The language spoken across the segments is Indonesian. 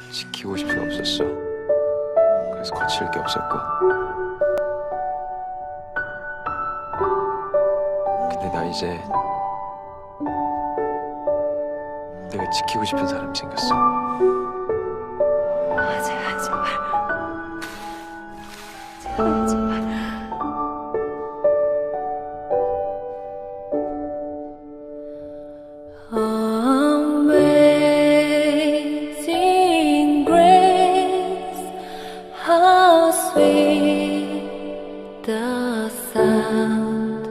지키고 싶진 없었어. 그래서 거칠 게 없었고. 근데 나 이제 내가 지키고 싶은 사람이 생겼어. 제발, 제발. 제발, 제발. Amazing grace, how sweet the sound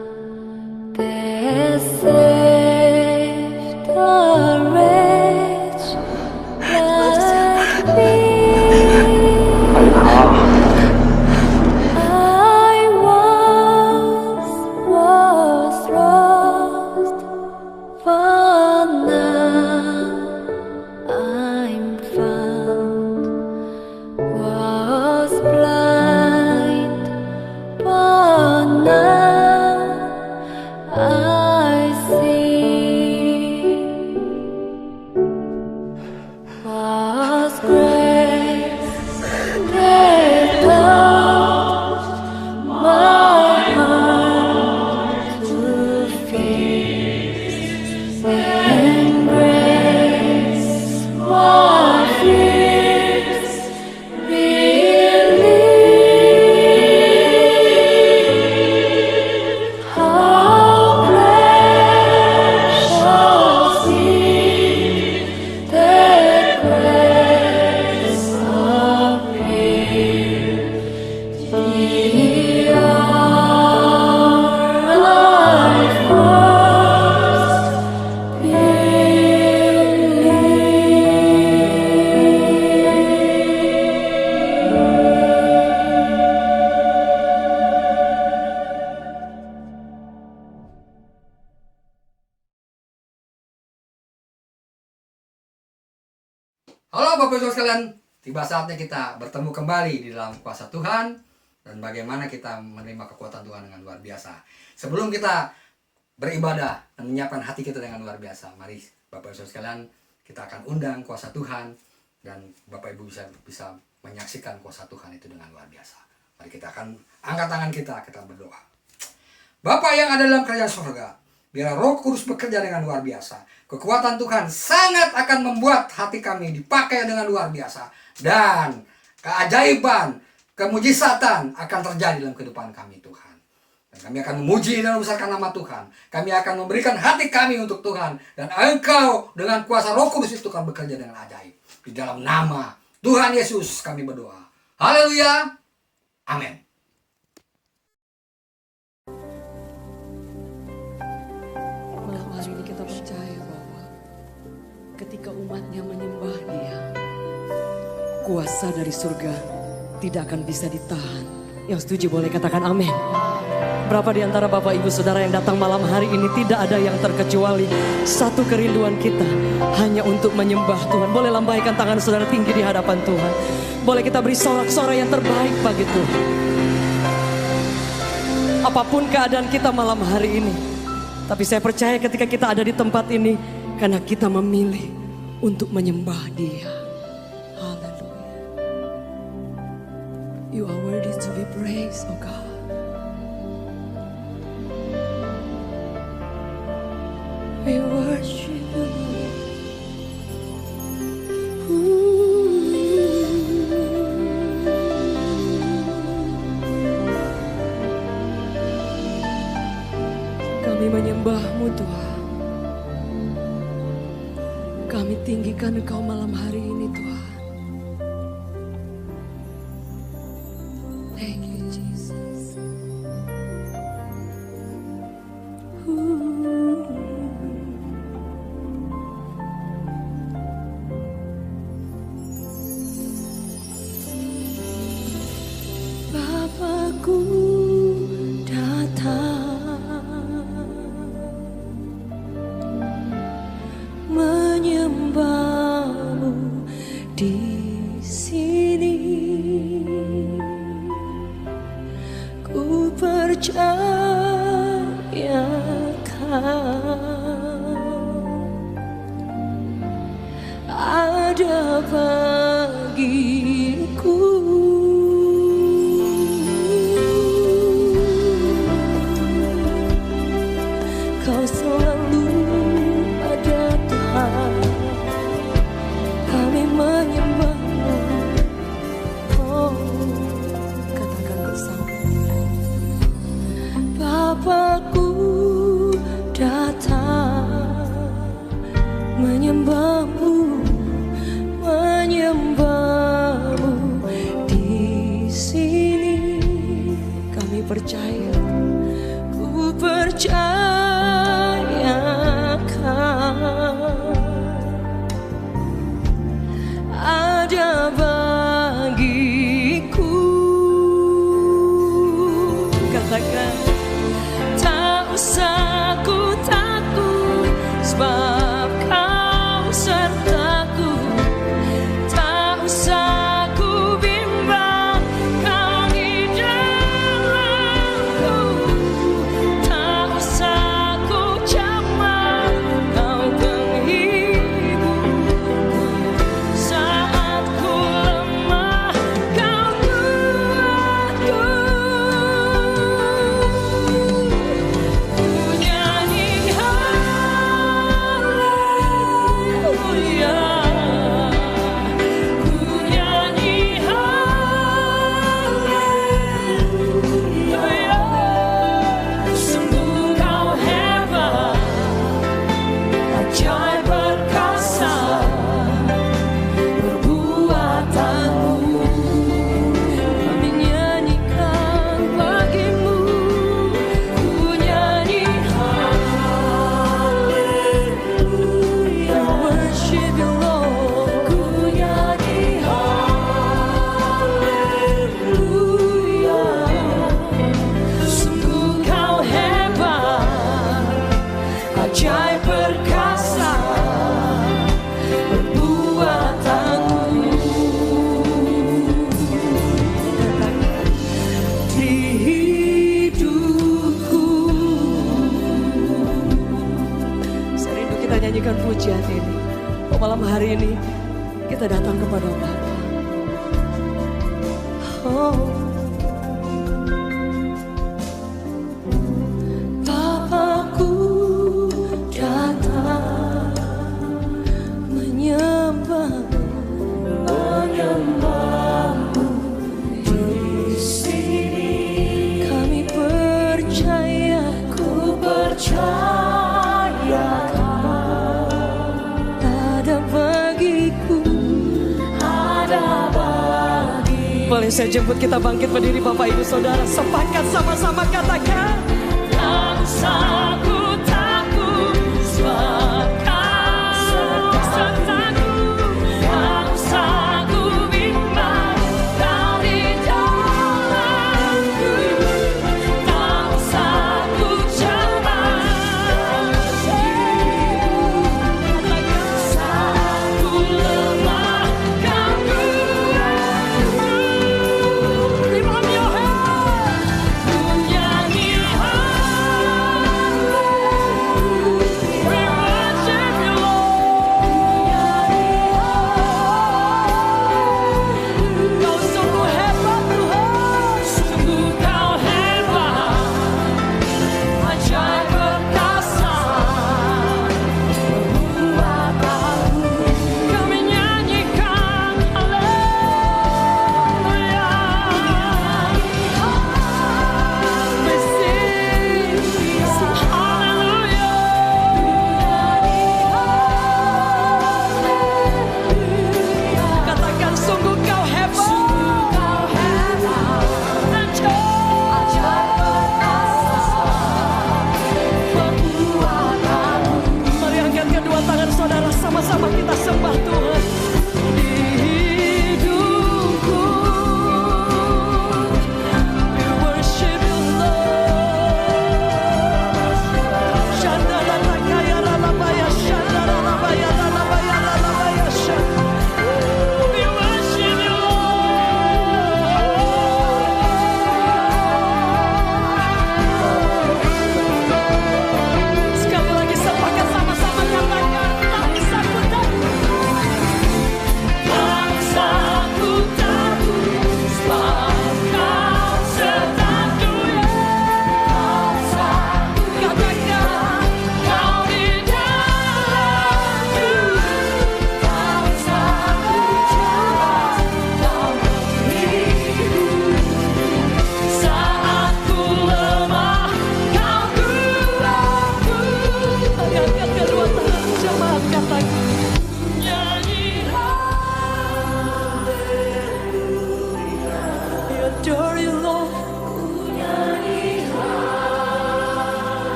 that saved a wretch like me. I once was lost, but now I'm found. Was blind, but now I see. Was grace that touched my heart to feel, and grace my fears relieved. How precious is that grace appeared the hour I first Halo Bapak Ibu sekalian, tiba saatnya kita bertemu kembali di dalam kuasa Tuhan dan bagaimana kita menerima kekuatan Tuhan dengan luar biasa. Sebelum kita beribadah dan menyiapkan hati kita dengan luar biasa, mari Bapak Ibu sekalian, kita akan undang kuasa Tuhan dan Bapak Ibu bisa menyaksikan kuasa Tuhan itu dengan luar biasa. Mari kita akan angkat tangan kita berdoa. Bapa yang ada dalam kerajaan surga, biar Roh Kudus bekerja dengan luar biasa. Kekuatan Tuhan sangat akan membuat hati kami dipakai dengan luar biasa. Dan keajaiban, kemujizatan akan terjadi dalam kehidupan kami Tuhan. Dan kami akan memuji dan membesarkan nama Tuhan. Kami akan memberikan hati kami untuk Tuhan. Dan Engkau dengan kuasa Roh Kudus itu akan bekerja dengan ajaib. Di dalam nama Tuhan Yesus kami berdoa. Haleluya. Amin. Malam hari ini kita percaya bahwa ketika umatnya menyembah Dia, kuasa dari surga tidak akan bisa ditahan. Yang setuju boleh katakan amin. Berapa di antara Bapak Ibu Saudara yang datang malam hari ini tidak ada yang terkecuali satu kerinduan kita hanya untuk menyembah Tuhan. Boleh lambaikan tangan saudara tinggi di hadapan Tuhan. Boleh kita beri sorak-sorai yang terbaik bagi Tuhan. Apapun keadaan kita malam hari ini, tapi saya percaya ketika kita ada di tempat ini karena kita memilih untuk menyembah Dia. Haleluya. You are worthy to be praised, oh God. We worship you. Kami menyembah-Mu Tuhan. Kami tinggikan Engkau malam hari ini Tuhan. Thank you Jesus. Bapakku datang menyembah-Mu di sini. Ku percayakan ada percaya, ku percayakan ada bagiku. Katakan, tak usah ku takut, sebab kau sertaku. Tak usah ku bimbang, kau di dalamku. Tak usah ku camang, kau penghiburku. Saat ku lemah, kau kuatku. Ku nyanyi haleluya, ku nyanyi haleluya. Sungguh kau hebat, ajaib perkasa perbuatanmu. Kami nyanyikan bagimu, ku nyanyi haleluya. Worship you Lord, ku nyanyi haleluya. Sungguh kau hebat, ajaib perkasa perbuatanmu. Di hidupku, saya rindu kita nyanyikan pujian ini. Malam hari ini kita datang kepada Bapa. Oh, Bapakku datang menyembahmu di sini. Kami percaya, ku percaya ada bagiku, ada bagiku. Boleh saya jemput kita bangkit berdiri Bapak Ibu Saudara, sepakat sama-sama katakan, tak usah ku takut, sebab kau sertaku. Tak usah ku bimbang, kau di dalamku. Tak usah ku camang, saat ku lemah, kau kuatku. Lift up your hands. Ku nyanyi haleluya.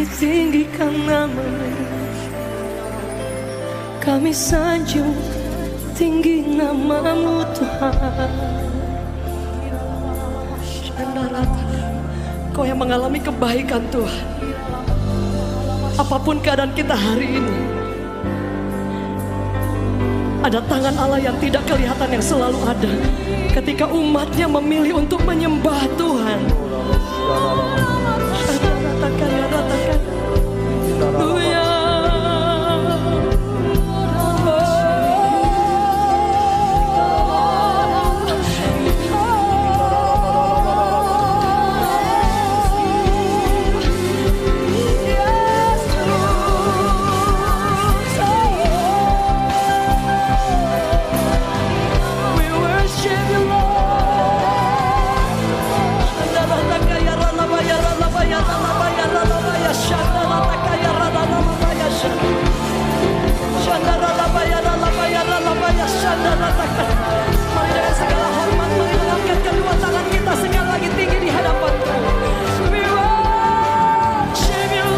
Kami tinggikan nama-Mu, kami sanjung tinggi nama-Mu Tuhan. Kau yang mengalami kebaikan Tuhan. Apapun keadaan kita hari ini, ada tangan Allah yang tidak kelihatan yang selalu ada ketika umatnya memilih untuk menyembah Tuhan. Haleluya. Mari dengan segala hormat, mari mengangkat kedua tangan kita sekali lagi tinggi di hadapan Tuhan. We worship you,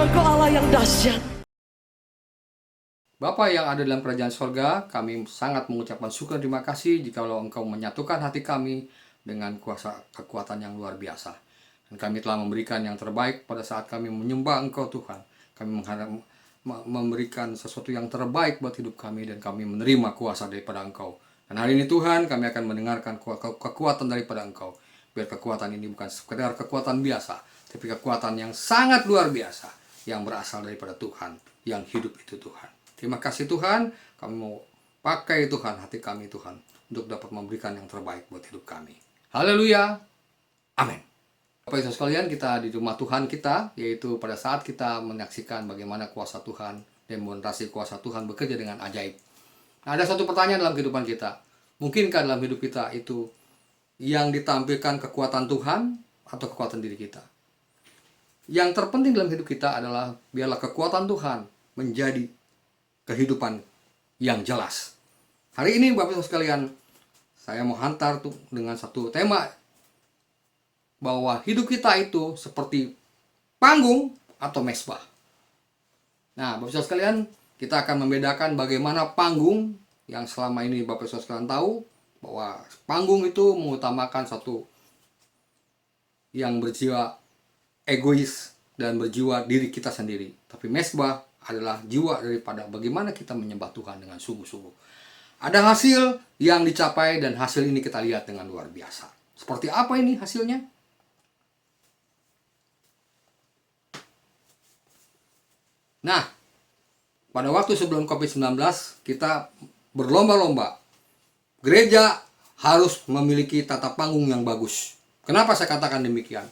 Engkau Allah yang dahsyat. Bapa yang ada dalam kerajaan sorga, kami sangat mengucapkan syukur terima kasih jikalau Engkau menyatukan hati kami dengan kuasa kekuatan yang luar biasa. Dan kami telah memberikan yang terbaik pada saat kami menyembah Engkau Tuhan. Kami memberikan sesuatu yang terbaik buat hidup kami dan kami menerima kuasa daripada Engkau. Dan hari ini Tuhan, kami akan mendengarkan kekuatan daripada Engkau. Biar kekuatan ini bukan sekedar kekuatan biasa, tapi kekuatan yang sangat luar biasa yang berasal daripada Tuhan, yang hidup itu Tuhan. Terima kasih Tuhan, kami mau pakai Tuhan hati kami Tuhan untuk dapat memberikan yang terbaik buat hidup kami. Haleluya. Amin. Bapak Ibu sekalian, kita di rumah Tuhan kita, yaitu pada saat kita menyaksikan bagaimana kuasa Tuhan, demonstrasi kuasa Tuhan bekerja dengan ajaib. Nah, ada satu pertanyaan dalam kehidupan kita. Mungkinkah dalam hidup kita itu yang ditampilkan kekuatan Tuhan atau kekuatan diri kita? Yang terpenting dalam hidup kita adalah biarlah kekuatan Tuhan menjadi kehidupan yang jelas. Hari ini Bapak Ibu sekalian, saya mau hantar tuh dengan satu tema bahwa hidup kita itu seperti panggung atau mesbah. Nah, Bapak Ibu sekalian, kita akan membedakan bagaimana panggung yang selama ini Bapak Ibu sekalian tahu bahwa panggung itu mengutamakan satu yang berjiwa egois dan berjiwa diri kita sendiri. Tapi mesbah adalah jiwa daripada bagaimana kita menyembah Tuhan dengan sungguh-sungguh. Ada hasil yang dicapai dan hasil ini kita lihat dengan luar biasa. Seperti apa ini hasilnya? Nah, pada waktu sebelum COVID-19 kita berlomba-lomba. Gereja harus memiliki tata panggung yang bagus. Kenapa saya katakan demikian?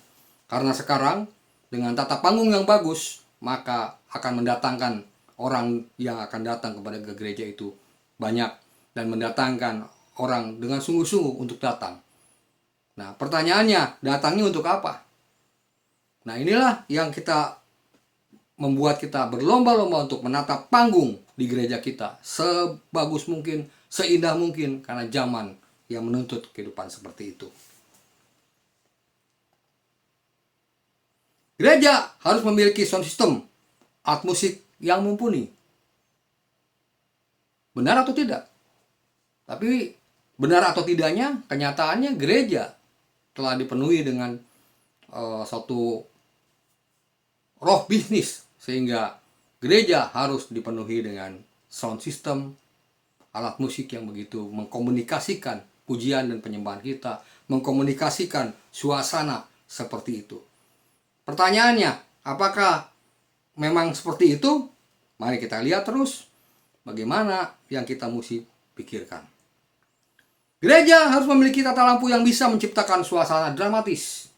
Karena sekarang dengan tata panggung yang bagus, maka akan mendatangkan orang yang akan datang kepada ke gereja itu banyak, dan mendatangkan orang dengan sungguh-sungguh untuk datang. Nah, pertanyaannya, datangnya untuk apa? Nah, inilah yang membuat kita berlomba-lomba untuk menata panggung di gereja kita sebagus mungkin, seindah mungkin, karena zaman yang menuntut kehidupan seperti itu. Gereja harus memiliki sound system, alat musik yang mumpuni. Benar atau tidak? Tapi benar atau tidaknya, kenyataannya gereja telah dipenuhi dengan suatu roh bisnis, sehingga gereja harus dipenuhi dengan sound system, alat musik yang begitu mengkomunikasikan pujian dan penyembahan kita, mengkomunikasikan suasana seperti itu. Pertanyaannya, apakah memang seperti itu? Mari kita lihat terus bagaimana yang kita mesti pikirkan. Gereja harus memiliki tata lampu yang bisa menciptakan suasana dramatis.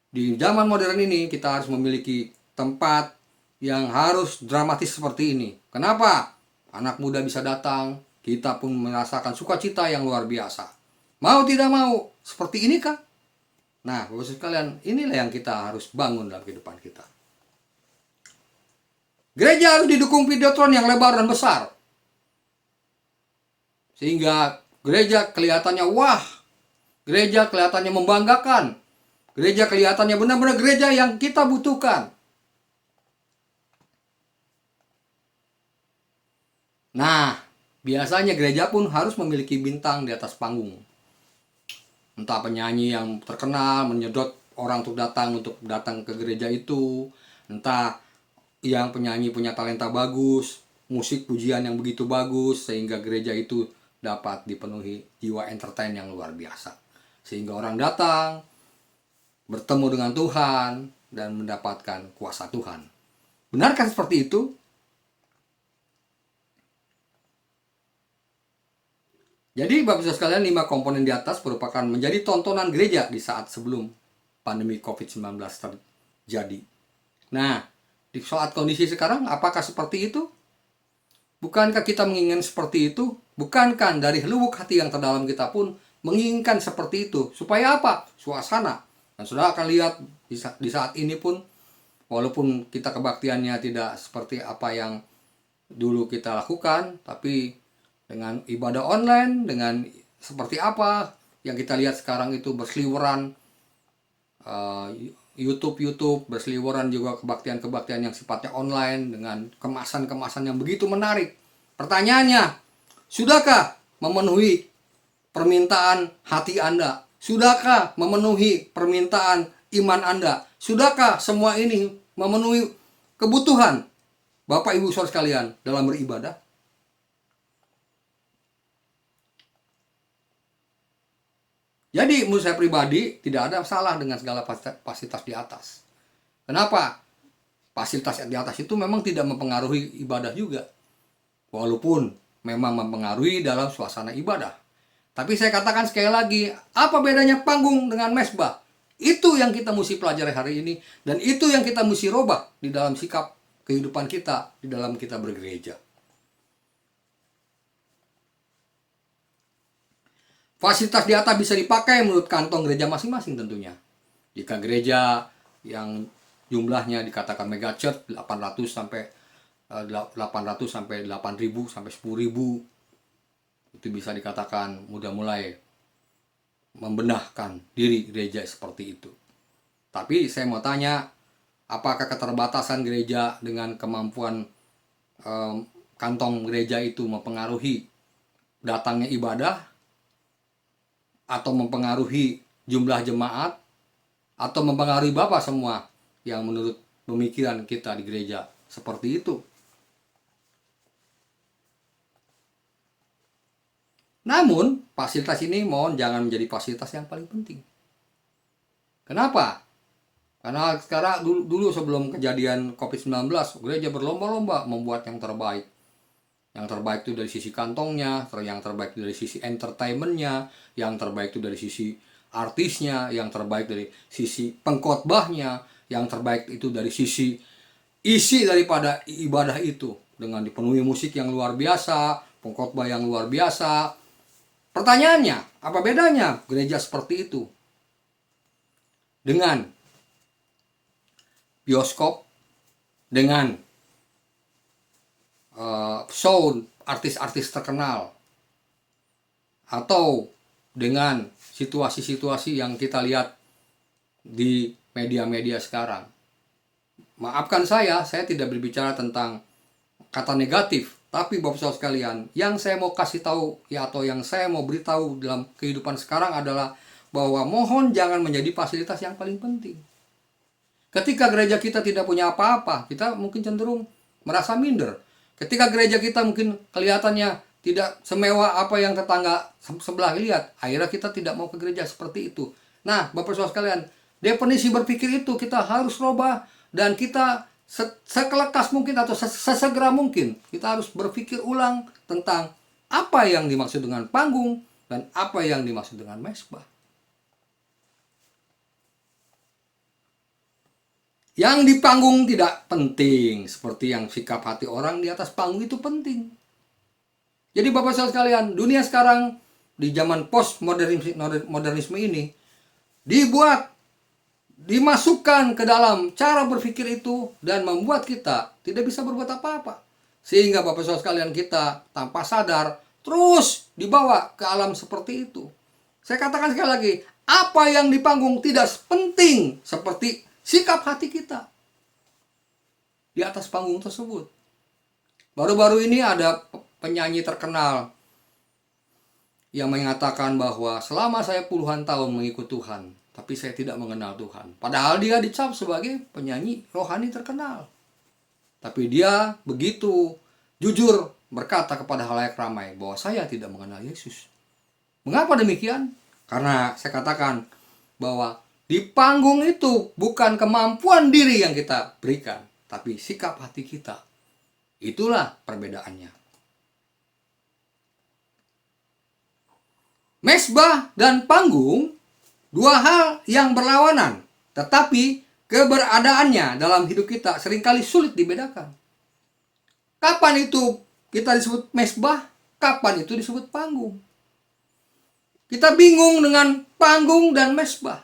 Di zaman modern ini kita harus memiliki tempat yang harus dramatis seperti ini. Kenapa? Anak muda bisa datang, kita pun merasakan sukacita yang luar biasa. Mau tidak mau, seperti ini kah? Nah, Bapak Ibu sekalian, inilah yang kita harus bangun dalam kehidupan kita. Gereja harus didukung videotron yang lebar dan besar, sehingga gereja kelihatannya wah, gereja kelihatannya membanggakan, gereja kelihatannya benar-benar gereja yang kita butuhkan. Nah, biasanya gereja pun harus memiliki bintang di atas panggung. Entah penyanyi yang terkenal menyedot orang untuk datang ke gereja itu, entah yang penyanyi punya talenta bagus, musik pujian yang begitu bagus, sehingga gereja itu dapat dipenuhi jiwa entertain yang luar biasa, sehingga orang datang bertemu dengan Tuhan dan mendapatkan kuasa Tuhan. Benarkah seperti itu? Jadi Bapak Ibu sekalian, 5 komponen di atas merupakan menjadi tontonan gereja di saat sebelum pandemi COVID-19 terjadi. Nah, di saat kondisi sekarang, apakah seperti itu? Bukankah kita menginginkan seperti itu? Bukankah dari lubuk hati yang terdalam kita pun menginginkan seperti itu? Supaya apa? Suasana. Dan saudara akan lihat di saat ini pun, walaupun kita kebaktiannya tidak seperti apa yang dulu kita lakukan, tapi dengan ibadah online, dengan seperti apa yang kita lihat sekarang itu berseliweran, YouTube berseliweran juga kebaktian-kebaktian yang sifatnya online dengan kemasan-kemasan yang begitu menarik. Pertanyaannya, sudahkah memenuhi permintaan hati Anda? Sudahkah memenuhi permintaan iman Anda? Sudahkah semua ini memenuhi kebutuhan Bapak Ibu Saudara sekalian dalam beribadah? Jadi menurut saya pribadi tidak ada salah dengan segala fasilitas di atas. Kenapa? Fasilitas di atas itu memang tidak mempengaruhi ibadah juga. Walaupun memang mempengaruhi dalam suasana ibadah. Tapi saya katakan sekali lagi, apa bedanya panggung dengan mezbah? Itu yang kita mesti pelajari hari ini. Dan itu yang kita mesti robah di dalam sikap kehidupan kita, di dalam kita bergereja. Fasilitas di atas bisa dipakai menurut kantong gereja masing-masing tentunya. Jika gereja yang jumlahnya dikatakan mega church 800 sampai 800 sampai 8.000 sampai 10.000, itu bisa dikatakan udah mulai membenahkan diri gereja seperti itu. Tapi saya mau tanya, apakah keterbatasan gereja dengan kemampuan kantong gereja itu mempengaruhi datangnya ibadah, atau mempengaruhi jumlah jemaat, atau mempengaruhi Bapak semua yang menurut pemikiran kita di gereja seperti itu? Namun, fasilitas ini mohon jangan menjadi fasilitas yang paling penting. Kenapa? Karena sekarang dulu sebelum kejadian COVID-19, gereja berlomba-lomba membuat yang terbaik. Yang terbaik itu dari sisi kantongnya, yang terbaik itu dari sisi entertainmentnya, yang terbaik itu dari sisi artisnya, yang terbaik dari sisi pengkhotbahnya, yang terbaik itu dari sisi isi daripada ibadah itu dengan dipenuhi musik yang luar biasa, pengkhotbah yang luar biasa. Pertanyaannya, apa bedanya gereja seperti itu dengan bioskop, dengan sound artis-artis terkenal, atau dengan situasi-situasi yang kita lihat di media-media sekarang? Maafkan saya tidak berbicara tentang kata negatif, tapi Bapak Saudara sekalian, yang saya mau kasih tahu atau yang saya mau beritahu dalam kehidupan sekarang adalah bahwa mohon jangan menjadi fasilitas yang paling penting. Ketika gereja kita tidak punya apa-apa, kita mungkin cenderung merasa minder. Ketika gereja kita mungkin kelihatannya tidak semewah apa yang tetangga sebelah lihat, akhirnya kita tidak mau ke gereja seperti itu. Nah, Bapak Saudara sekalian, definisi berpikir itu kita harus rubah, dan kita sekelekas mungkin atau sesegera mungkin kita harus berpikir ulang tentang apa yang dimaksud dengan panggung dan apa yang dimaksud dengan mezbah. Yang di panggung tidak penting, seperti yang sikap hati orang di atas panggung itu penting. Jadi Bapak Saudara sekalian, dunia sekarang di zaman postmodernisme ini dimasukkan ke dalam cara berpikir itu dan membuat kita tidak bisa berbuat apa-apa. Sehingga Bapak Saudara sekalian, kita tanpa sadar terus dibawa ke alam seperti itu. Saya katakan sekali lagi, apa yang di panggung tidak penting seperti sikap hati kita di atas panggung tersebut. Baru-baru ini ada penyanyi terkenal yang mengatakan bahwa selama saya puluhan tahun mengikut Tuhan, tapi saya tidak mengenal Tuhan. Padahal dia dicap sebagai penyanyi rohani terkenal. Tapi dia begitu jujur berkata kepada halayak ramai bahwa saya tidak mengenal Yesus. Mengapa demikian? Karena saya katakan bahwa di panggung itu bukan kemampuan diri yang kita berikan, tapi sikap hati kita. Itulah perbedaannya. Mezbah dan panggung, dua hal yang berlawanan, tetapi keberadaannya dalam hidup kita seringkali sulit dibedakan. Kapan itu kita disebut mezbah, kapan itu disebut panggung? Kita bingung dengan panggung dan mezbah.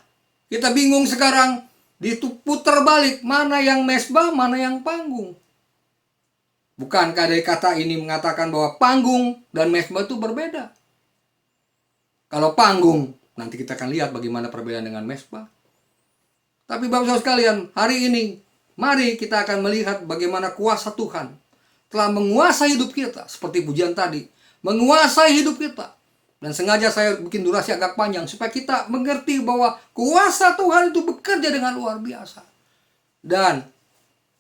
Kita bingung sekarang diputar balik, mana yang mezbah, mana yang panggung. Bukankah dari kata ini mengatakan bahwa panggung dan mezbah itu berbeda? Kalau panggung, nanti kita akan lihat bagaimana perbedaan dengan mezbah. Tapi Bapak Saudara sekalian, hari ini mari kita akan melihat bagaimana kuasa Tuhan telah menguasai hidup kita. Seperti pujian tadi, menguasai hidup kita. Dan sengaja saya bikin durasi agak panjang supaya kita mengerti bahwa kuasa Tuhan itu bekerja dengan luar biasa. Dan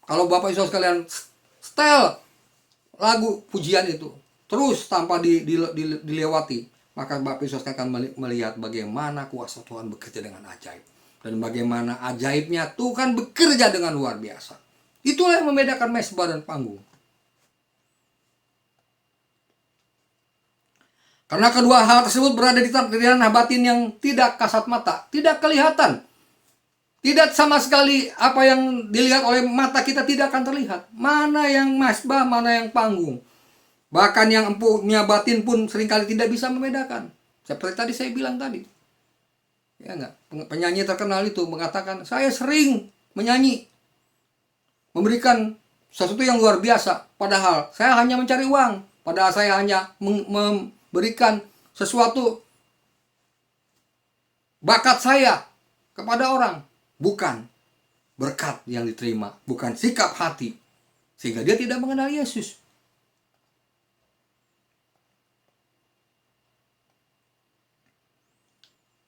kalau Bapak Ibu sekalian setel lagu pujian itu terus tanpa dilewati, maka Bapak Ibu akan melihat bagaimana kuasa Tuhan bekerja dengan ajaib. Dan bagaimana ajaibnya Tuhan bekerja dengan luar biasa. Itulah yang membedakan mezbah dan panggung. Karena kedua hal tersebut berada di ranah batin yang tidak kasat mata, tidak kelihatan. Tidak sama sekali apa yang dilihat oleh mata kita tidak akan terlihat. Mana yang mezbah, mana yang panggung. Bahkan yang punya batin pun seringkali tidak bisa membedakan. Seperti tadi saya bilang tadi. Ya enggak? Penyanyi terkenal itu mengatakan, saya sering menyanyi, memberikan sesuatu yang luar biasa. Padahal saya hanya mencari uang. Padahal saya hanya memberikan sesuatu bakat saya kepada orang. Bukan berkat yang diterima, bukan sikap hati. Sehingga dia tidak mengenal Yesus.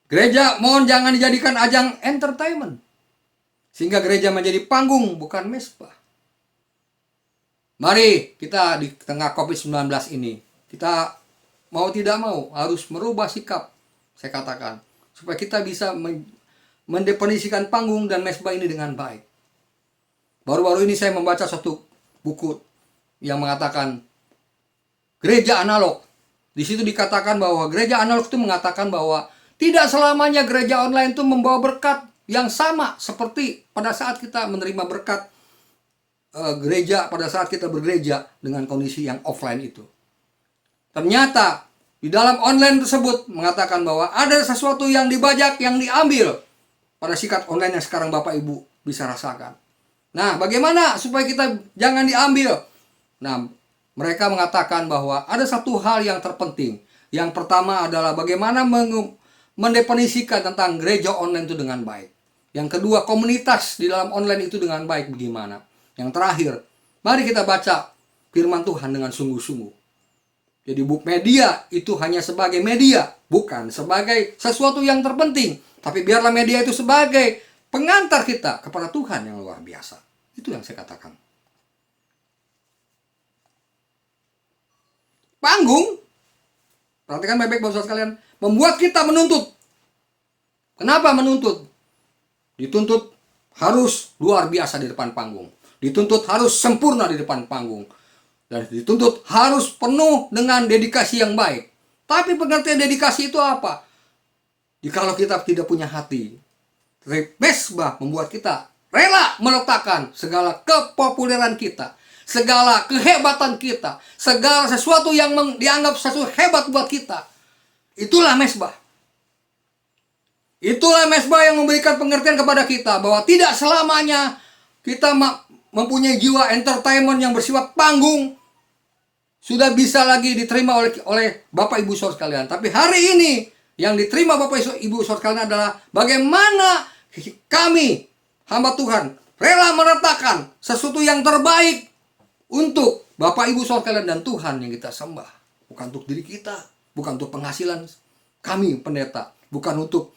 Gereja mohon jangan dijadikan ajang entertainment. Sehingga gereja menjadi panggung, bukan mezbah. Mari kita di tengah COVID-19 ini, kita mau tidak mau harus merubah sikap, saya katakan. Supaya kita bisa mendefinisikan panggung dan mezbah ini dengan baik. Baru-baru ini saya membaca suatu buku yang mengatakan gereja analog. Di situ dikatakan bahwa gereja analog itu mengatakan bahwa tidak selamanya gereja online itu membawa berkat yang sama seperti pada saat kita menerima berkat gereja pada saat kita bergereja dengan kondisi yang offline itu. Ternyata di dalam online tersebut mengatakan bahwa ada sesuatu yang dibajak, yang diambil pada sikat online yang sekarang Bapak Ibu bisa rasakan. Nah, bagaimana supaya kita jangan diambil? Nah, mereka mengatakan bahwa ada satu hal yang terpenting. Yang pertama adalah bagaimana mendefinisikan tentang gereja online itu dengan baik. Yang kedua, komunitas di dalam online itu dengan baik bagaimana. Yang terakhir, mari kita baca firman Tuhan dengan sungguh-sungguh. Jadi media itu hanya sebagai media, bukan sebagai sesuatu yang terpenting. Tapi biarlah media itu sebagai pengantar kita kepada Tuhan yang luar biasa. Itu yang saya katakan. Panggung, perhatikan baik-baik Bapak sekalian, membuat kita menuntut. Kenapa menuntut? Dituntut harus luar biasa di depan panggung. Dituntut harus sempurna di depan panggung. Dan dituntut harus penuh dengan dedikasi yang baik. Tapi pengertian dedikasi itu apa? Jikalau kita tidak punya hati, mesbah membuat kita rela meletakkan segala kepopuleran kita, segala kehebatan kita, segala sesuatu yang dianggap sesuatu hebat buat kita. Itulah mesbah. Itulah mesbah yang memberikan pengertian kepada kita bahwa tidak selamanya kita mempunyai jiwa entertainment yang bersifat panggung sudah bisa lagi diterima oleh Bapak Ibu Saudara sekalian. Tapi hari ini yang diterima Bapak Ibu Saudara sekalian adalah bagaimana kami hamba Tuhan rela meletakkan sesuatu yang terbaik untuk Bapak Ibu Saudara sekalian dan Tuhan yang kita sembah. Bukan untuk diri kita, bukan untuk penghasilan kami pendeta, bukan untuk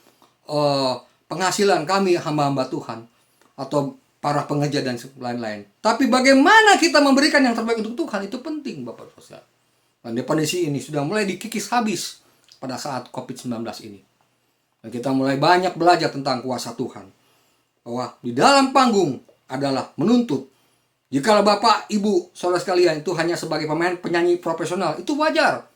penghasilan kami hamba-hamba Tuhan atau para pengeja dan lain-lain. Tapi bagaimana kita memberikan yang terbaik untuk Tuhan itu penting Bapak Ibu Saudara. Dan definisi ini sudah mulai dikikis habis pada saat COVID-19 ini. Dan kita mulai banyak belajar tentang kuasa Tuhan. Bahwa di dalam panggung adalah menuntut. Jika Bapak, Ibu, Saudara sekalian itu hanya sebagai pemain penyanyi profesional, itu wajar.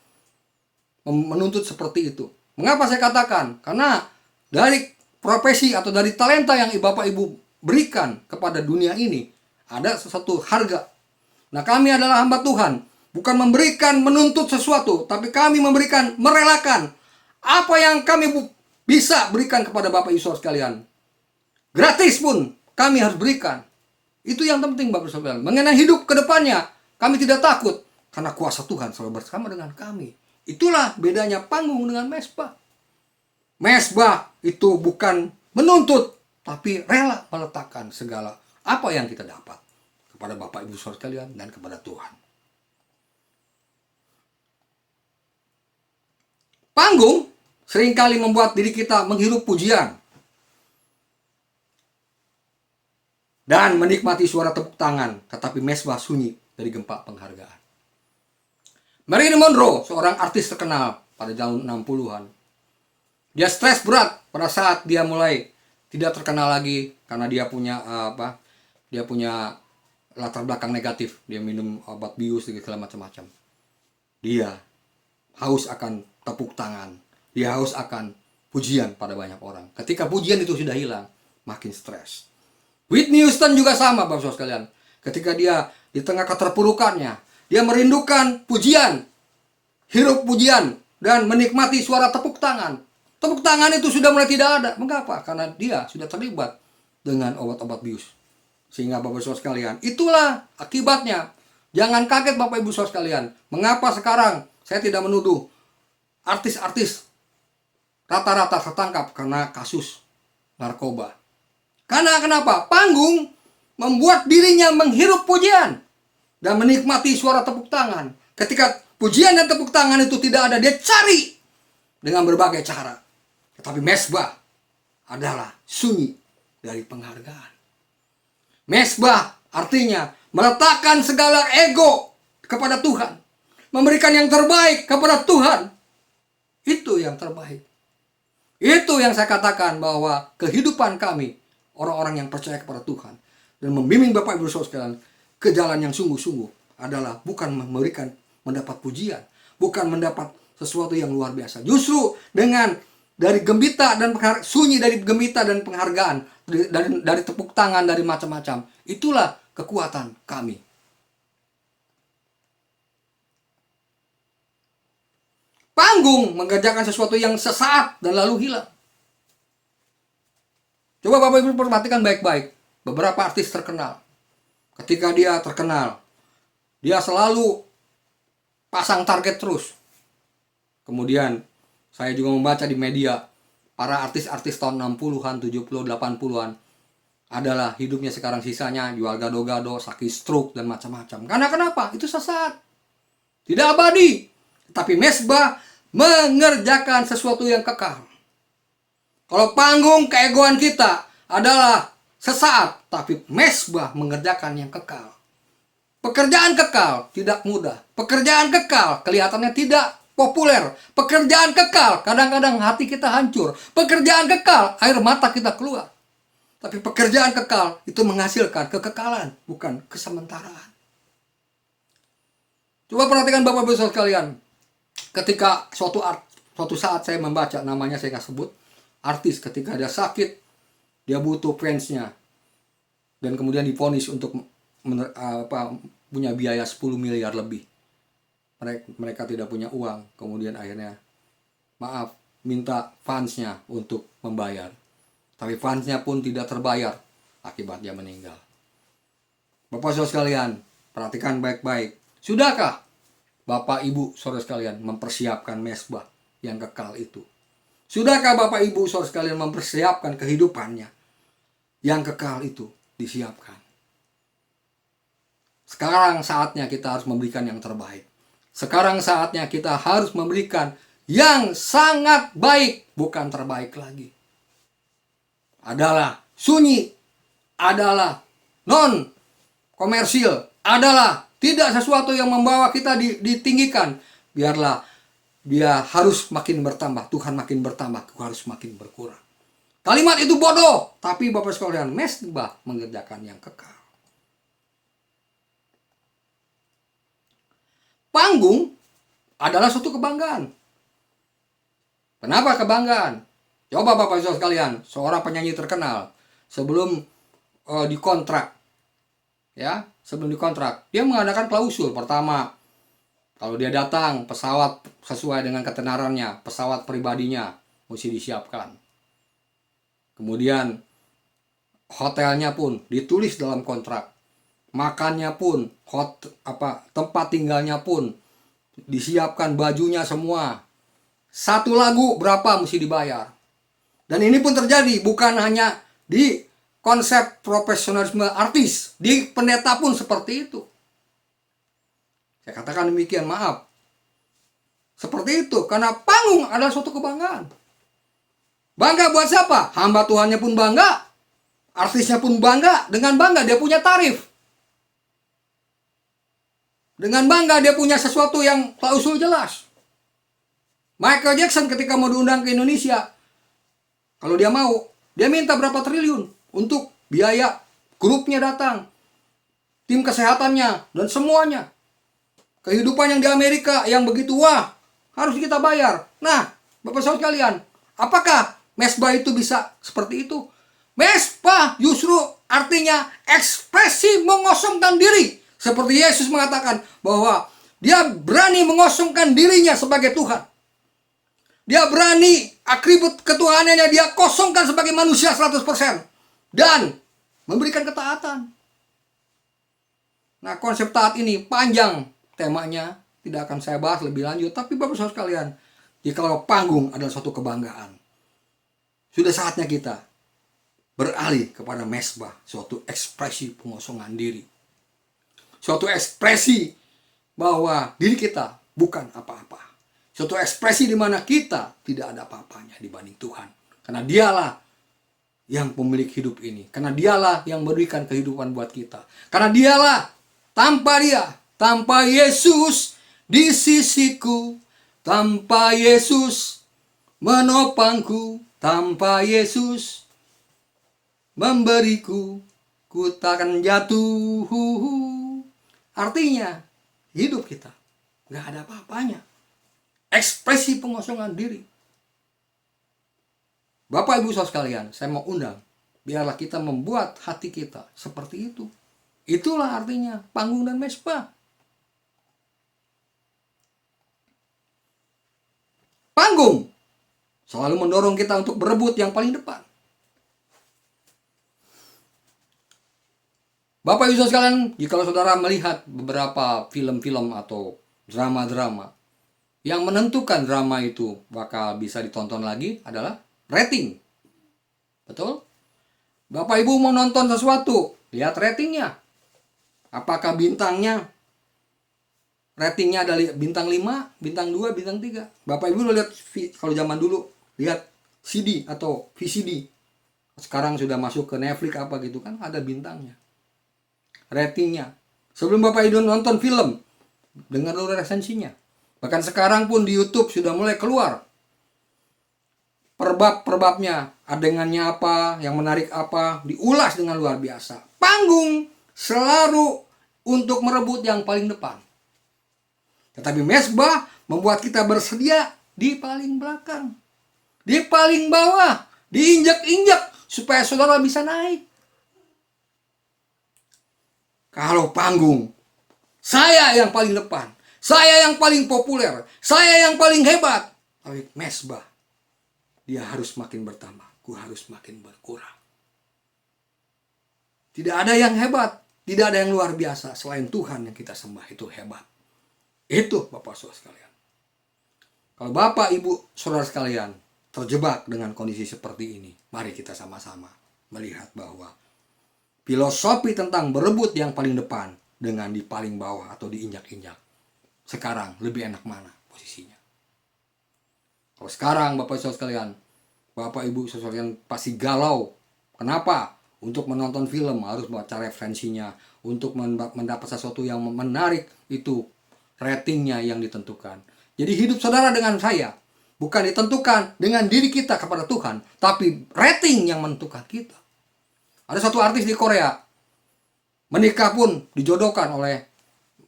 Menuntut seperti itu. Mengapa saya katakan? Karena dari profesi atau dari talenta yang Bapak Ibu berikan kepada dunia ini ada sesuatu harga. Nah, kami adalah hamba Tuhan, bukan memberikan menuntut sesuatu, tapi kami memberikan merelakan apa yang kami bisa berikan kepada Bapak Ibu Saudara sekalian. Gratis pun kami harus berikan. Itu yang penting Bapak Ibu sekalian. Mengenai hidup ke depannya, kami tidak takut karena kuasa Tuhan selalu bersama dengan kami. Itulah bedanya panggung dengan mesbah. Mesbah itu bukan menuntut, tapi rela meletakkan segala apa yang kita dapat kepada Bapak Ibu Saudara sekalian dan kepada Tuhan. Panggung seringkali membuat diri kita menghirup pujian dan menikmati suara tepuk tangan, tetapi mesbah sunyi dari gempa penghargaan. Marilyn Monroe, seorang artis terkenal pada tahun 60-an. Dia stres berat pada saat dia mulai tidak terkenal lagi karena dia punya Dia punya latar belakang negatif. Dia minum obat bius dan segala macam-macam. Dia haus akan tepuk tangan. Dia haus akan pujian pada banyak orang. Ketika pujian itu sudah hilang, makin stres. Whitney Houston juga sama, Bapak Saudara sekalian. Ketika dia di tengah keterpurukannya, dia merindukan pujian, hirup pujian, dan menikmati suara tepuk tangan. Tepuk tangan itu sudah mulai tidak ada. Mengapa? Karena dia sudah terlibat dengan obat-obat bius. Sehingga Bapak Saudara sekalian, itulah akibatnya. Jangan kaget Bapak Ibu Saudara sekalian. Mengapa sekarang saya tidak menuduh artis-artis rata-rata tertangkap karena kasus narkoba. Karena kenapa? Panggung membuat dirinya menghirup pujian dan menikmati suara tepuk tangan. Ketika pujian dan tepuk tangan itu tidak ada, dia cari dengan berbagai cara. Tetapi mesbah adalah sunyi dari penghargaan. Mesbah artinya meletakkan segala ego kepada Tuhan. Memberikan yang terbaik kepada Tuhan. Itu yang terbaik. Itu yang saya katakan bahwa kehidupan kami, orang-orang yang percaya kepada Tuhan, dan membimbing Bapak Ibu Saudara sekalian ke jalan yang sungguh-sungguh adalah bukan mendapat pujian, bukan mendapat sesuatu yang luar biasa. Justru dengan dari gembita dan sunyi dari gembita dan penghargaan, dari tepuk tangan, dari macam-macam. Itulah kekuatan kami. Panggung mengerjakan sesuatu yang sesaat dan lalu hilang. Coba Bapak Ibu perhatikan baik-baik. Beberapa artis terkenal. Ketika dia terkenal, dia selalu pasang target terus. Kemudian saya juga membaca di media, para artis-artis tahun 60-an, 70, 80-an adalah hidupnya sekarang sisanya jual gado-gado, sakit stroke, dan macam-macam. Karena kenapa? Itu sesaat. Tidak abadi. Tapi mesbah mengerjakan sesuatu yang kekal. Kalau panggung keegoan kita adalah sesaat, tapi mesbah mengerjakan yang kekal. Pekerjaan kekal tidak mudah. Pekerjaan kekal kelihatannya tidak populer. Pekerjaan kekal kadang-kadang hati kita hancur. Pekerjaan kekal air mata kita keluar. Tapi pekerjaan kekal itu menghasilkan kekekalan, bukan kesementaraan. Coba perhatikan Bapak Ibu sekalian. Ketika suatu saat saya membaca, namanya saya nggak sebut, artis ketika dia sakit, dia butuh fansnya, dan kemudian divonis untuk punya biaya 10 miliar lebih. Mereka tidak punya uang, kemudian akhirnya minta fansnya untuk membayar. Tapi fansnya pun tidak terbayar, akibat dia meninggal. Bapak Saudara sekalian, perhatikan baik-baik. Sudahkah Bapak Ibu Saudara sekalian mempersiapkan mesbah yang kekal itu? Sudahkah Bapak Ibu Saudara sekalian mempersiapkan kehidupannya yang kekal itu disiapkan? Sekarang saatnya kita harus memberikan yang terbaik. Sekarang saatnya kita harus memberikan yang sangat baik, bukan terbaik lagi. Adalah sunyi, adalah non komersil, adalah tidak sesuatu yang membawa kita ditinggikan. Biarlah dia harus makin bertambah, Tuhan makin bertambah, aku harus makin berkurang. Kalimat itu bodoh, tapi Bapak sekalian, mesbah mengerjakan yang kekal. Panggung adalah suatu kebanggaan. Kenapa kebanggaan? Coba Bapak Ibu sekalian, seorang penyanyi terkenal sebelum dikontrak, dia mengadakan klausul. Pertama, kalau dia datang, pesawat sesuai dengan ketenarannya, pesawat pribadinya mesti disiapkan. Kemudian hotelnya pun ditulis dalam kontrak, makannya pun, tempat tinggalnya pun disiapkan, bajunya semua. Satu lagu berapa mesti dibayar. Dan ini pun terjadi bukan hanya di konsep profesionalisme artis, di pendeta pun seperti itu. Saya katakan demikian, maaf. Seperti itu, karena panggung adalah suatu kebanggaan. Bangga buat siapa? Hamba Tuhannya pun bangga, artisnya pun bangga. Dengan bangga dia punya tarif. Dengan bangga dia punya sesuatu yang klausul jelas. Michael Jackson ketika mau diundang ke Indonesia, kalau dia mau, dia minta berapa triliun untuk biaya grupnya datang, tim kesehatannya, dan semuanya. Kehidupan yang di Amerika yang begitu wah, harus kita bayar. Nah, Bapak Saudara sekalian, apakah mesbah itu bisa seperti itu? Mesbah justru artinya ekspresi mengosongkan diri. Seperti Yesus mengatakan bahwa dia berani mengosongkan dirinya sebagai Tuhan. Dia berani atribut ketuhanannya dia kosongkan sebagai manusia 100%. Dan memberikan ketaatan. Nah, konsep taat ini panjang temanya. Tidak akan saya bahas lebih lanjut. Tapi Bapak Saudara sekalian, jikalau panggung adalah suatu kebanggaan, sudah saatnya kita beralih kepada mesbah, suatu ekspresi pengosongan diri. Suatu ekspresi bahwa diri kita bukan apa-apa. Suatu ekspresi di mana kita tidak ada apa-apanya dibanding Tuhan. Karena dialah yang pemilik hidup ini. Karena dialah yang memberikan kehidupan buat kita. Karena dialah, tanpa Yesus di sisiku, tanpa Yesus menopangku, tanpa Yesus memberiku, ku takkan jatuh. Artinya, hidup kita gak ada apa-apanya. Ekspresi pengosongan diri. Bapak Ibu Saudara sekalian, saya mau undang, biarlah kita membuat hati kita seperti itu. Itulah artinya panggung dan mesbah. Panggung selalu mendorong kita untuk berebut yang paling depan. Bapak Ibu sekalian, jika saudara melihat beberapa film-film atau drama-drama, yang menentukan drama itu bakal bisa ditonton lagi adalah rating. Betul? Bapak Ibu mau nonton sesuatu, lihat ratingnya. Apakah bintangnya, ratingnya ada bintang 5, bintang 2, bintang 3. Bapak Ibu lihat, kalau zaman dulu, lihat CD atau VCD. Sekarang sudah masuk ke Netflix apa gitu kan, ada bintangnya. Ratingnya. Sebelum Bapak Ibu nonton film, dengar dulu resensinya. Bahkan sekarang pun di YouTube sudah mulai keluar perbab-perbabnya, adegannya apa, yang menarik apa, diulas dengan luar biasa. Panggung selalu untuk merebut yang paling depan. Tetapi mesbah membuat kita bersedia di paling belakang, di paling bawah, diinjak-injak supaya saudara bisa naik. Kalau panggung, saya yang paling depan, saya yang paling populer, saya yang paling hebat. Tapi mesbah, dia harus makin bertambah, gua harus makin berkurang. Tidak ada yang hebat, tidak ada yang luar biasa selain Tuhan yang kita sembah, itu hebat. Itu Bapak Saudara sekalian. Kalau Bapak Ibu Saudara sekalian terjebak dengan kondisi seperti ini, mari kita sama-sama melihat bahwa filosofi tentang berebut yang paling depan dengan di paling bawah atau diinjak-injak, sekarang lebih enak mana posisinya? Kalau sekarang Bapak Saudara sekalian, Bapak Ibu Saudara sekalian pasti galau. Kenapa? Untuk menonton film harus baca referensinya, untuk mendapat sesuatu yang menarik itu ratingnya yang ditentukan. Jadi hidup saudara dengan saya bukan ditentukan dengan diri kita kepada Tuhan, tapi rating yang menentukan kita. Ada satu artis di Korea, menikah pun dijodohkan oleh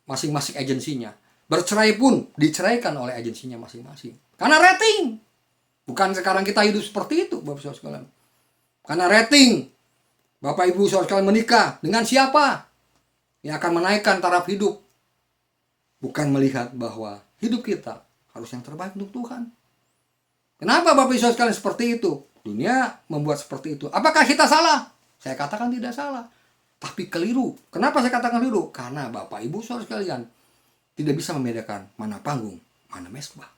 masing-masing agensinya. Bercerai pun diceraikan oleh agensinya masing-masing. Karena rating. Bukan sekarang kita hidup seperti itu, Bapak Saudara sekalian. Karena rating. Bapak Ibu Saudara sekalian menikah dengan siapa? Yang akan menaikkan taraf hidup. Bukan melihat bahwa hidup kita harus yang terbaik untuk Tuhan. Kenapa Bapak Ibu Saudara sekalian seperti itu? Dunia membuat seperti itu. Apakah kita salah? Saya katakan tidak salah, tapi keliru. Kenapa saya katakan keliru? Karena Bapak Ibu Saudara sekalian tidak bisa membedakan mana panggung, mana mesbah.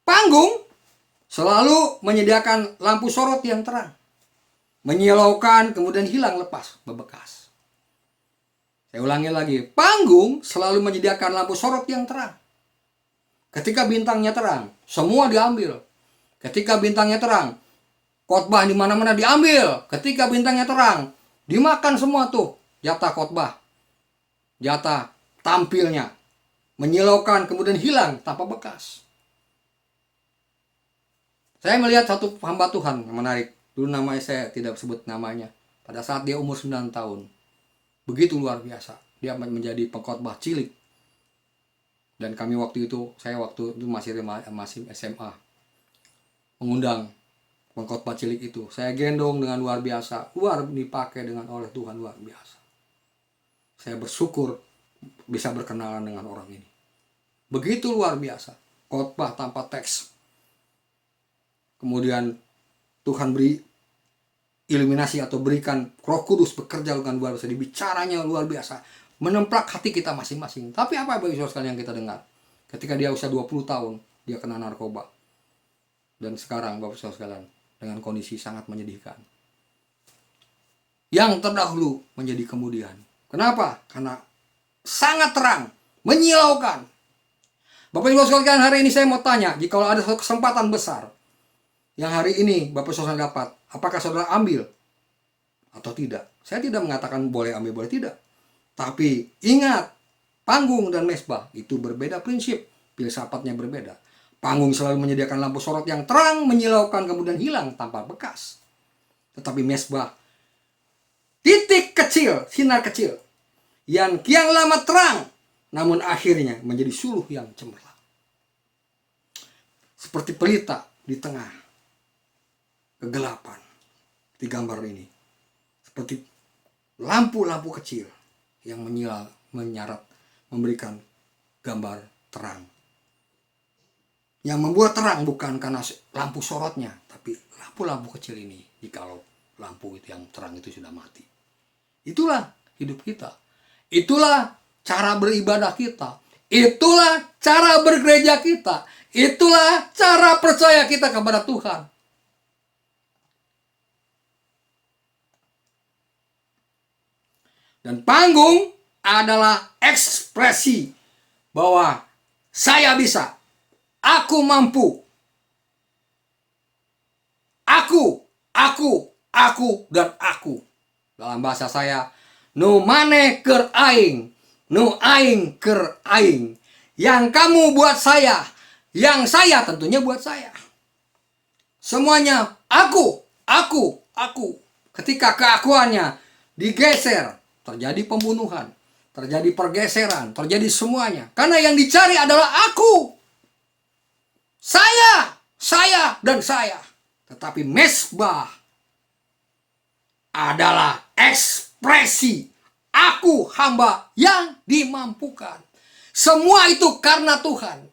Panggung selalu menyediakan lampu sorot yang terang, menyilaukan kemudian hilang lepas bebekas. Saya ulangi lagi, panggung selalu menyediakan lampu sorot yang terang. Ketika bintangnya terang, semua diambil. Ketika bintangnya terang, khotbah di mana-mana diambil. Ketika bintangnya terang, dimakan semua tuh jatah khotbah, jatah tampilnya, menyilaukan kemudian hilang tanpa bekas. Saya melihat satu hamba Tuhan yang menarik. Dulu namanya saya tidak sebut namanya. Pada saat dia umur 9 tahun, begitu luar biasa. Dia menjadi pengkhotbah cilik. Dan kami waktu itu, saya waktu itu masih SMA, mengundang pengkhotbah cilik itu. Saya gendong dengan luar biasa, luar dipakai dengan oleh Tuhan luar biasa. Saya bersyukur bisa berkenalan dengan orang ini. Begitu luar biasa, khotbah tanpa teks. Kemudian Tuhan beri iluminasi atau berikan Roh Kudus bekerja dengan luar biasa, dibicaranya luar biasa. Menemplak hati kita masing-masing. Tapi apa bagi saudara sekalian yang kita dengar? Ketika dia usia 20 tahun, dia kena narkoba. Dan sekarang Bapak Saudara sekalian, dengan kondisi sangat menyedihkan. Yang terdahulu menjadi kemudian. Kenapa? Karena sangat terang, menyilaukan. Bapak Ibu sekalian, hari ini saya mau tanya, jika ada satu kesempatan besar yang hari ini Bapak Saudara dapat, apakah saudara ambil atau tidak? Saya tidak mengatakan boleh ambil, boleh tidak. Tapi ingat, panggung dan mesbah itu berbeda prinsip, filsafatnya berbeda. Panggung selalu menyediakan lampu sorot yang terang, menyilaukan kemudian hilang tanpa bekas. Tetapi mesbah, titik kecil, sinar kecil, yang kian lama terang, namun akhirnya menjadi suluh yang cemerlang. Seperti pelita di tengah kegelapan di gambar ini. Seperti lampu-lampu kecil yang menyarat, memberikan gambar terang. Yang membuat terang bukan karena lampu sorotnya, tapi lampu-lampu kecil ini jikalau lampu itu yang terang itu sudah mati. Itulah hidup kita. Itulah cara beribadah kita. Itulah cara bergereja kita. Itulah cara percaya kita kepada Tuhan. Dan panggung adalah ekspresi bahwa saya bisa. Aku mampu. Aku, dan aku. Dalam bahasa saya, nu mane ker aing, nu aing ker aing. Yang kamu buat saya, yang saya tentunya buat saya. Semuanya aku. Ketika keakuannya digeser, terjadi pembunuhan, terjadi pergeseran, terjadi semuanya. Karena yang dicari adalah aku. Saya, dan saya. Tetapi mesbah adalah ekspresi aku hamba yang dimampukan. Semua itu karena Tuhan.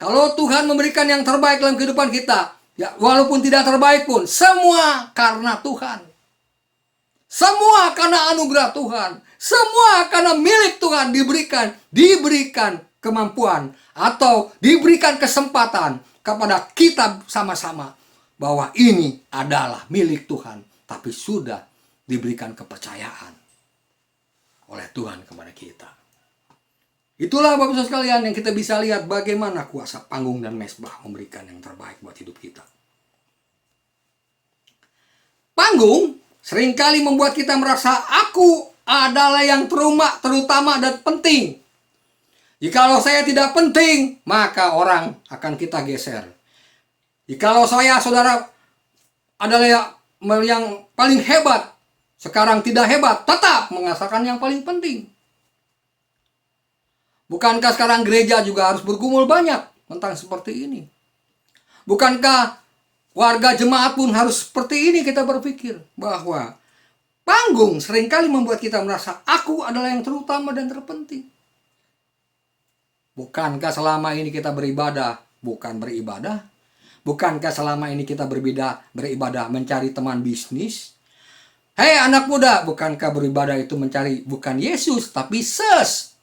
Kalau Tuhan memberikan yang terbaik dalam kehidupan kita, ya walaupun tidak terbaik pun, semua karena Tuhan. Semua karena anugerah Tuhan. Semua karena milik Tuhan diberikan kemampuan atau diberikan kesempatan kepada kita sama-sama bahwa ini adalah milik Tuhan, tapi sudah diberikan kepercayaan oleh Tuhan kepada kita. Itulah Bapak Ibu sekalian yang kita bisa lihat bagaimana kuasa panggung dan mesbah memberikan yang terbaik buat hidup kita. Panggung seringkali membuat kita merasa aku adalah yang terutama dan penting. Jikalau saya tidak penting, maka orang akan kita geser. Jikalau saudara adalah yang paling hebat, sekarang tidak hebat, tetap mengasahkan yang paling penting. Bukankah sekarang gereja juga harus bergumul banyak tentang seperti ini? Bukankah warga jemaat pun harus seperti ini kita berpikir? Bahwa panggung seringkali membuat kita merasa aku adalah yang terutama dan terpenting. Bukankah selama ini kita beribadah bukan beribadah? Bukankah selama ini kita beribadah mencari teman bisnis? Hei anak muda, bukankah beribadah itu mencari bukan Yesus tapi ses?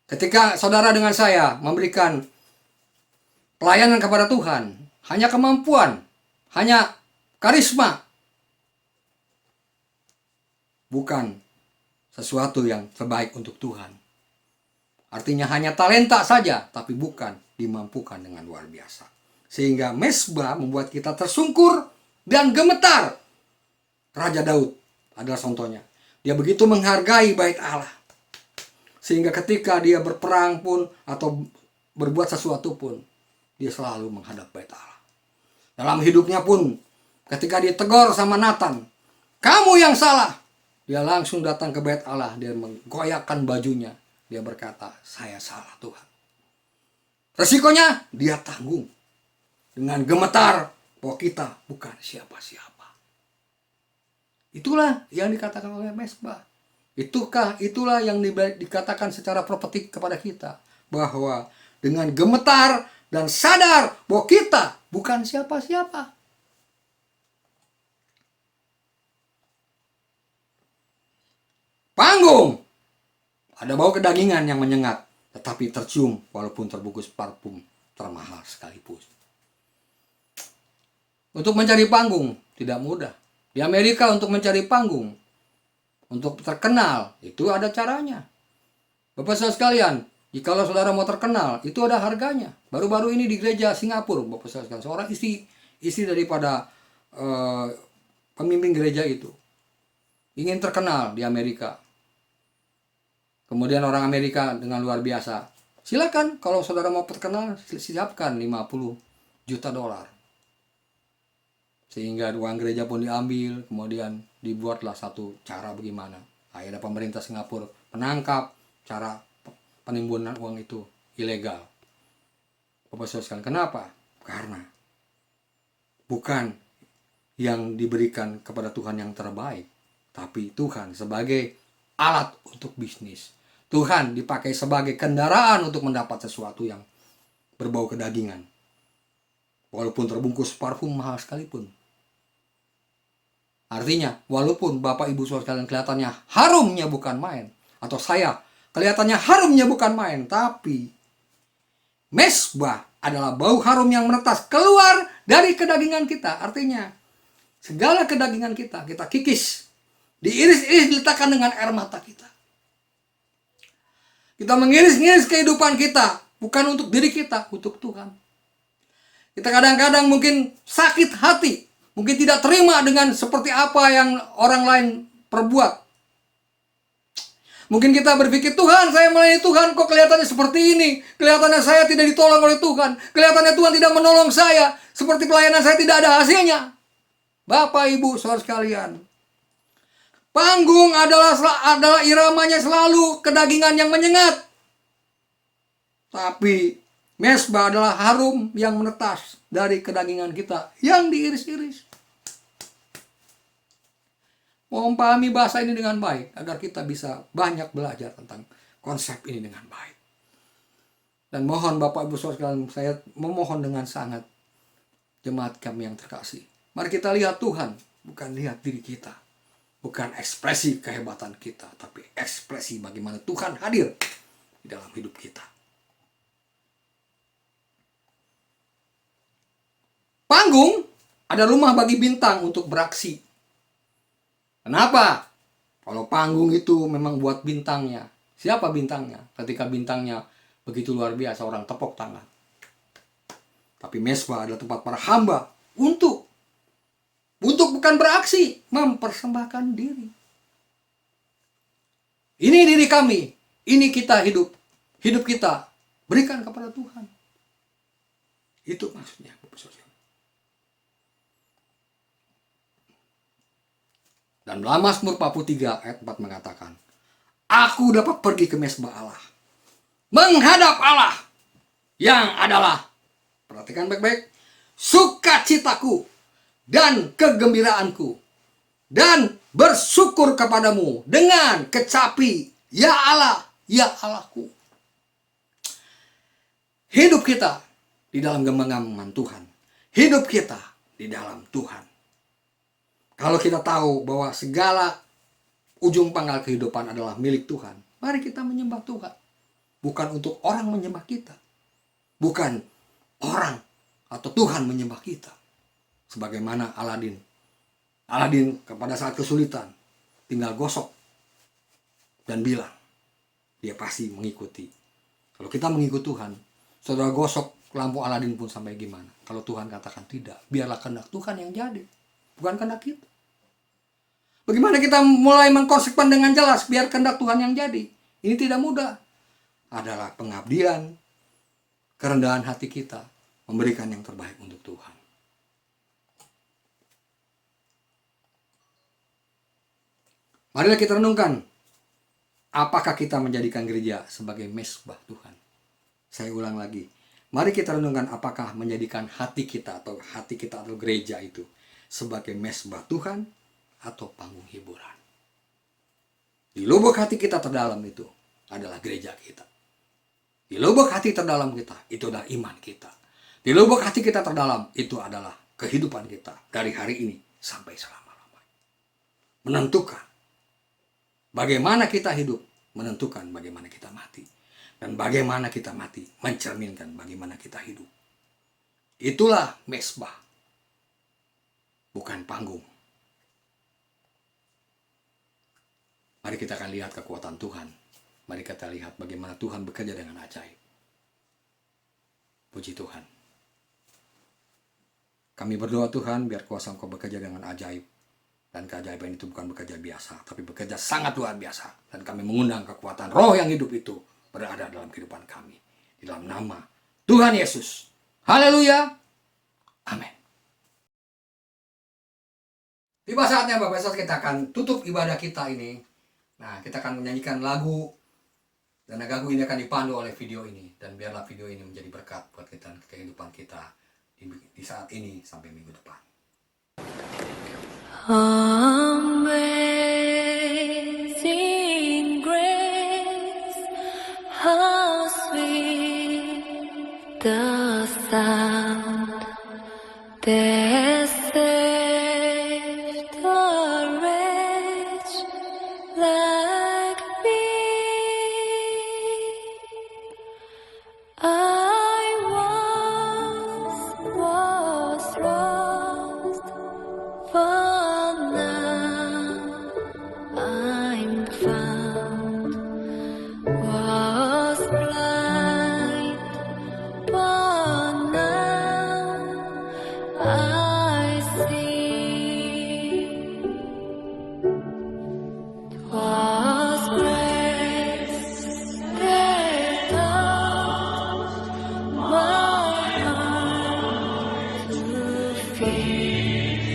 Ketika saudara dengan saya memberikan pelayanan kepada Tuhan, hanya kemampuan, hanya karisma, bukan sesuatu yang terbaik untuk Tuhan. Artinya hanya talenta saja, tapi bukan dimampukan dengan luar biasa. Sehingga mesbah membuat kita tersungkur dan gemetar. Raja Daud adalah contohnya. Dia begitu menghargai bait Allah. Sehingga ketika dia berperang pun atau berbuat sesuatu pun, dia selalu menghadap bait Allah. Dalam hidupnya pun, ketika ditegur sama Nathan, kamu yang salah. Dia langsung datang ke bait Allah, dia menggoyakkan bajunya. Dia berkata, saya salah Tuhan. Resikonya, dia tanggung. Dengan gemetar, bahwa kita bukan siapa-siapa. Itulah yang dikatakan oleh mesbah. Itulah yang dikatakan secara profetik kepada kita. Bahwa dengan gemetar dan sadar bahwa kita bukan siapa-siapa. Panggung. Ada bau kedagingan yang menyengat, tetapi tercium walaupun terbungkus parfum termahal sekalipun. Untuk mencari panggung tidak mudah. Di Amerika untuk mencari panggung, untuk terkenal, itu ada caranya. Bapak-Bapak sekalian, jikalau saudara mau terkenal, itu ada harganya. Baru-baru ini di gereja Singapura, Bapak-Bapak sekalian, seorang istri daripada pemimpin gereja itu ingin terkenal di Amerika. Kemudian orang Amerika dengan luar biasa, silakan kalau saudara mau terkenal, siapkan $50 juta. Sehingga uang gereja pun diambil, kemudian dibuatlah satu cara bagaimana. Akhirnya pemerintah Singapura menangkap cara penimbunan uang itu ilegal. Bapak Saudara sekalian, kenapa? Karena bukan yang diberikan kepada Tuhan yang terbaik, tapi Tuhan sebagai alat untuk bisnis. Tuhan dipakai sebagai kendaraan untuk mendapat sesuatu yang berbau kedagingan. Walaupun terbungkus parfum mahal sekalipun. Artinya, walaupun Bapak Ibu Saudara sekalian kelihatannya harumnya bukan main, atau saya kelihatannya harumnya bukan main, tapi mesbah adalah bau harum yang menetas keluar dari kedagingan kita. Artinya, segala kedagingan kita kikis, diiris-iris, diletakkan dengan air mata kita. Kita mengiris-iris kehidupan kita, bukan untuk diri kita, untuk Tuhan. Kita kadang-kadang mungkin sakit hati, mungkin tidak terima dengan seperti apa yang orang lain perbuat. Mungkin kita berpikir, Tuhan, saya melayani Tuhan, kok kelihatannya seperti ini. Kelihatannya saya tidak ditolong oleh Tuhan. Kelihatannya Tuhan tidak menolong saya. Seperti pelayanan saya tidak ada hasilnya. Bapak, Ibu, saudara sekalian. Panggung adalah iramanya selalu kedagingan yang menyengat. Tapi mesbah adalah harum yang menetas dari kedagingan kita yang diiris-iris. Mohon pahami bahasa ini dengan baik agar kita bisa banyak belajar tentang konsep ini dengan baik. Dan mohon Bapak Ibu Saudara sekalian, saya memohon dengan sangat, jemaat kami yang terkasih, mari kita lihat Tuhan, bukan lihat diri kita. Bukan ekspresi kehebatan kita, tapi ekspresi bagaimana Tuhan hadir di dalam hidup kita. Panggung ada rumah bagi bintang untuk beraksi. Kenapa? Kalau panggung itu memang buat bintangnya. Siapa bintangnya? Ketika bintangnya begitu luar biasa, orang tepuk tangan. Tapi mesbah adalah tempat para hamba untuk bukan beraksi, mempersembahkan diri. Ini diri kami, ini kita hidup kita berikan kepada Tuhan. Itu maksudnya, Bapak Saudara. Dan dalam Mazmur 43 ayat 4 mengatakan, aku dapat pergi ke mesbah Allah, menghadap Allah yang adalah, perhatikan baik-baik, sukacitaku dan kegembiraanku, dan bersyukur kepadamu dengan kecapi, ya Allah, ya Allahku. Hidup kita di dalam genggaman Tuhan, hidup kita di dalam Tuhan. Kalau kita tahu bahwa segala ujung pangkal kehidupan adalah milik Tuhan, mari kita menyembah Tuhan. Bukan untuk orang menyembah kita. Bukan orang atau Tuhan menyembah kita. Sebagaimana Aladin kepada saat kesulitan tinggal gosok dan bilang dia pasti mengikuti. Kalau kita mengikuti Tuhan, saudara gosok lampu Aladin pun sampai gimana. Kalau Tuhan katakan tidak, biarlah kehendak Tuhan yang jadi, bukan kehendak kita. Bagaimana kita mulai mengkonsekuen dengan jelas biar kehendak Tuhan yang jadi? Ini tidak mudah. Adalah pengabdian, kerendahan hati kita, memberikan yang terbaik untuk Tuhan. Marilah kita renungkan, apakah kita menjadikan gereja sebagai mesbah Tuhan? Saya ulang lagi, mari kita renungkan apakah menjadikan hati kita atau gereja itu sebagai mesbah Tuhan atau panggung hiburan. Di lubuk hati kita terdalam itu adalah gereja kita. Di lubuk hati terdalam kita itu adalah iman kita. Di lubuk hati kita terdalam itu adalah kehidupan kita dari hari ini sampai selama-lamanya. Menentukan bagaimana kita hidup, menentukan bagaimana kita mati. Dan bagaimana kita mati mencerminkan bagaimana kita hidup. Itulah mesbah, bukan panggung. Mari kita akan lihat kekuatan Tuhan. Mari kita lihat bagaimana Tuhan bekerja dengan ajaib. Puji Tuhan. Kami berdoa Tuhan, biar kuasa Engkau bekerja dengan ajaib. Dan keajaiban itu bukan bekerja biasa, tapi bekerja sangat luar biasa. Dan kami mengundang kekuatan roh yang hidup itu berada dalam kehidupan kami. Di dalam nama Tuhan Yesus. Haleluya. Amin. Tiba saatnya Bapak Saudara, kita akan tutup ibadah kita ini. Nah, kita akan menyanyikan lagu Dan lagu ini akan dipandu oleh video ini. Dan biarlah video ini menjadi berkat buat kita, kehidupan kita di saat ini sampai minggu depan. Amazing grace, how sweet the sound that saved a wretch like me. I once was lost, but now I'm found. Was blind, but now I see. 'Twas grace that taught my heart to fear,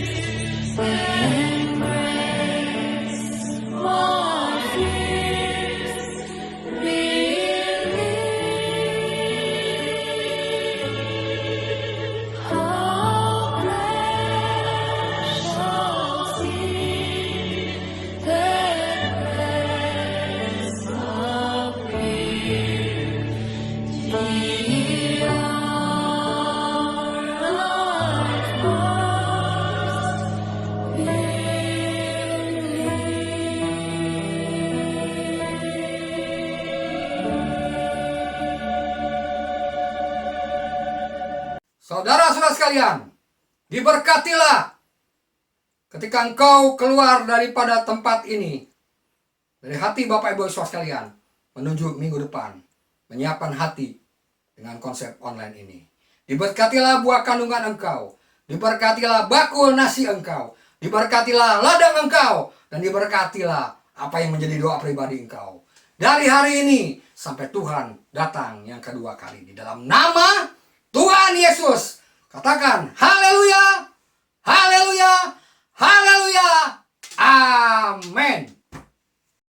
and grace my fears relieved. How precious is that grace appeared, the hour I Saudara-saudara sekalian, diberkatilah ketika engkau keluar daripada tempat ini, dari hati Bapak Ibu saudara sekalian, menuju minggu depan, menyiapkan hati dengan konsep online ini. Diberkatilah buah kandungan engkau, diberkatilah bakul nasi engkau, diberkatilah ladang engkau, dan diberkatilah apa yang menjadi doa pribadi engkau. Dari hari ini sampai Tuhan datang yang kedua kali, di dalam nama Tuhan Yesus. Katakan haleluya, haleluya, haleluya, amin.